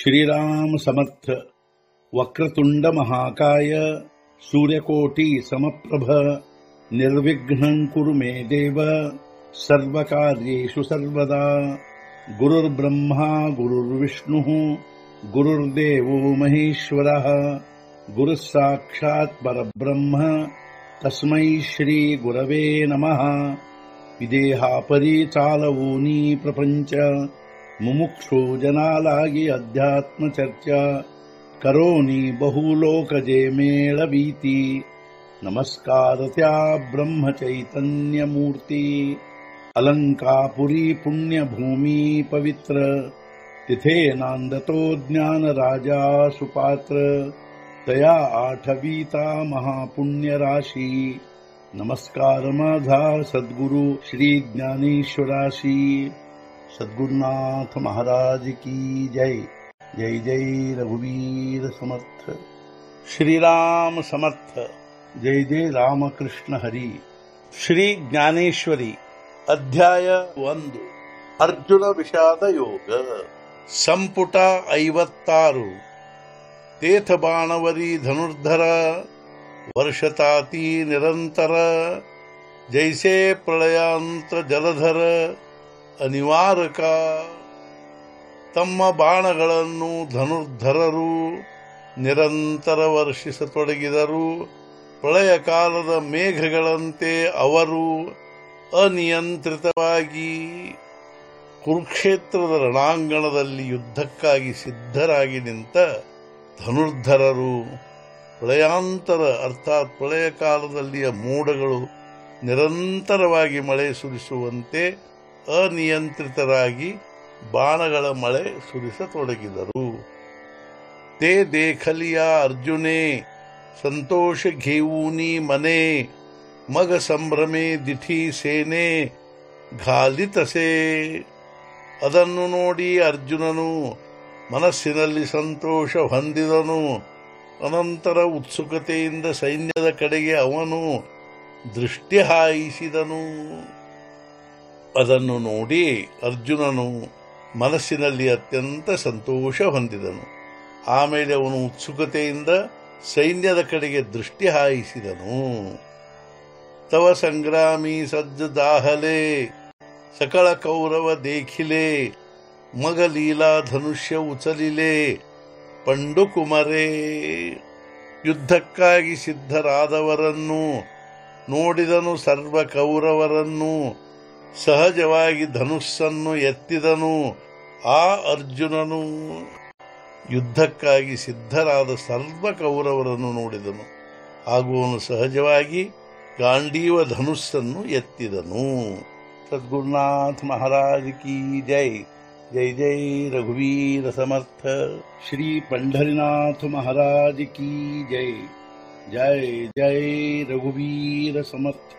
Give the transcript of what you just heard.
श्रीराम समर्थ। वक्रतुंड महाकाय सूर्यकोटि समप्रभ निर्विघ्नं कुरु मे देव सर्वकार्येषु सर्वदा। गुरुर्ब्रह्मा गुरुर्विष्णुः गुरुर्देवो महेश्वरः गुरुः साक्षात् परब्रह्म तस्मै श्री गुरवे नमः। विदेहापरि चालवूनी प्रपंच मुमुक्षु जनालागी अध्यात्म चर्चा करोनी बहुलोकजे मेळवीती। नमस्कार त्या ब्रह्म चैतन्य मूर्ती अलंकापुरी पुण्यभूमी पवित्र तिथे नांदतो ज्ञान राजा सुपात्र तया आठवीता महापुण्य राशी। नमस्कार माझा सद्गुरु श्री ज्ञानेश्वराशी। सद्गुरुनाथ महाराज की जय। जय जय रघुवीर समर्थ। श्रीराम समर्थ। जय जय रामकृष्ण हरी। श्री ज्ञानेश्वरी अध्याय 1 अर्जुन विषाद योग ಸಂಪುಟ 56 ತೇಥ ಬಾಣವರಿ ಧನುರ್ಧರ ವರ್ಷತಾತಿ ನಿರಂತರ ಜೈಸೆ ಪ್ರಳಯಾಂತ ಜಲಧರ ಅನಿವಾರಕ। ತಮ್ಮ ಬಾಣಗಳನ್ನು ಧನುರ್ಧರರು ನಿರಂತರ ವರ್ಷಿಸತೊಡಗಿದರು। ಪ್ರಳಯ ಕಾಲದ ಮೇಘಗಳಂತೆ ಅವರು ಅನಿಯಂತ್ರಿತವಾಗಿ ಕುರುಕ್ಷೇತ್ರದ ರಣಾಂಗಣದಲ್ಲಿ ಯುದ್ಧಕ್ಕಾಗಿ ಸಿದ್ಧರಾಗಿ ನಿಂತ ಧನುರ್ಧರರು ಪ್ರಳಯಾಂತರ ಅರ್ಥಾತ್ ಪ್ರಳಯ ಕಾಲದಲ್ಲಿಯ ಮೋಡಗಳು ನಿರಂತರವಾಗಿ ಮಳೆ ಸುರಿಸುವಂತೆ ಅನಿಯಂತ್ರಿತರಾಗಿ ಬಾಣಗಳ ಮಳೆ ಸುರಿಸತೊಡಗಿದರು। ते देखलिया अर्जुने संतोष घेऊनी मने मग संभ्रमे दिठी ಸೇನೆ ಘಾಲಿತಸೆ। ಅದನ್ನು ನೋಡಿ ಅರ್ಜುನನು ಮನಸ್ಸಿನಲ್ಲಿ ಸಂತೋಷ ಹೊಂದಿದನು। ಅನಂತರ ಉತ್ಸುಕತೆಯಿಂದ ಸೈನ್ಯದ ಕಡೆಗೆ ಅವನು ದೃಷ್ಟಿ ಹಾಯಿಸಿದನು। ಅದನ್ನು ನೋಡಿ ಅರ್ಜುನನು ಮನಸ್ಸಿನಲ್ಲಿ ಅತ್ಯಂತ ಸಂತೋಷ ಹೊಂದಿದನು। ಆಮೇಲೆ ಅವನು ಉತ್ಸುಕತೆಯಿಂದ ಸೈನ್ಯದ ಕಡೆಗೆ ದೃಷ್ಟಿ ಹಾಯಿಸಿದನು। ತವ ಸಂಗ್ರಾಮಿ ಸಜ್ಜ ದಾಹಲೆ ಸಕಳ ಕೌರವ ದೇಖಿಲೆ ಮಗ ಲೀಲಾ ಧನುಷ್ಯ ಉಚಲಿಲೆ ಪಂಡುಕುಮರೇ। ಯುದ್ಧಕ್ಕಾಗಿ ಸಿದ್ಧರಾದವರನ್ನು ನೋಡಿದನು ಸರ್ವ ಕೌರವರನ್ನು। ಸಹಜವಾಗಿ ಧನುಸ್ಸನ್ನು ಎತ್ತಿದನು ಆ ಅರ್ಜುನನು। ಯುದ್ಧಕ್ಕಾಗಿ ಸಿದ್ಧರಾದ ಸರ್ವ ಕೌರವರನ್ನು ನೋಡಿದನು ಹಾಗೂ ಅವನು ಸಹಜವಾಗಿ ಗಾಂಡೀವ ಧನುಸ್ಸನ್ನು ಎತ್ತಿದನು। ಸದ್ಗುರುನಾಥ ಮಹಾರಾಜ್ ಕಿ ಜೈ। ಜೈ ಜೈ ರಘುವೀರ ಸಮರ್ಥ। ಶ್ರೀ पंढरीनाथ महाराज की जय। जय जय रघुवीर समर्थ।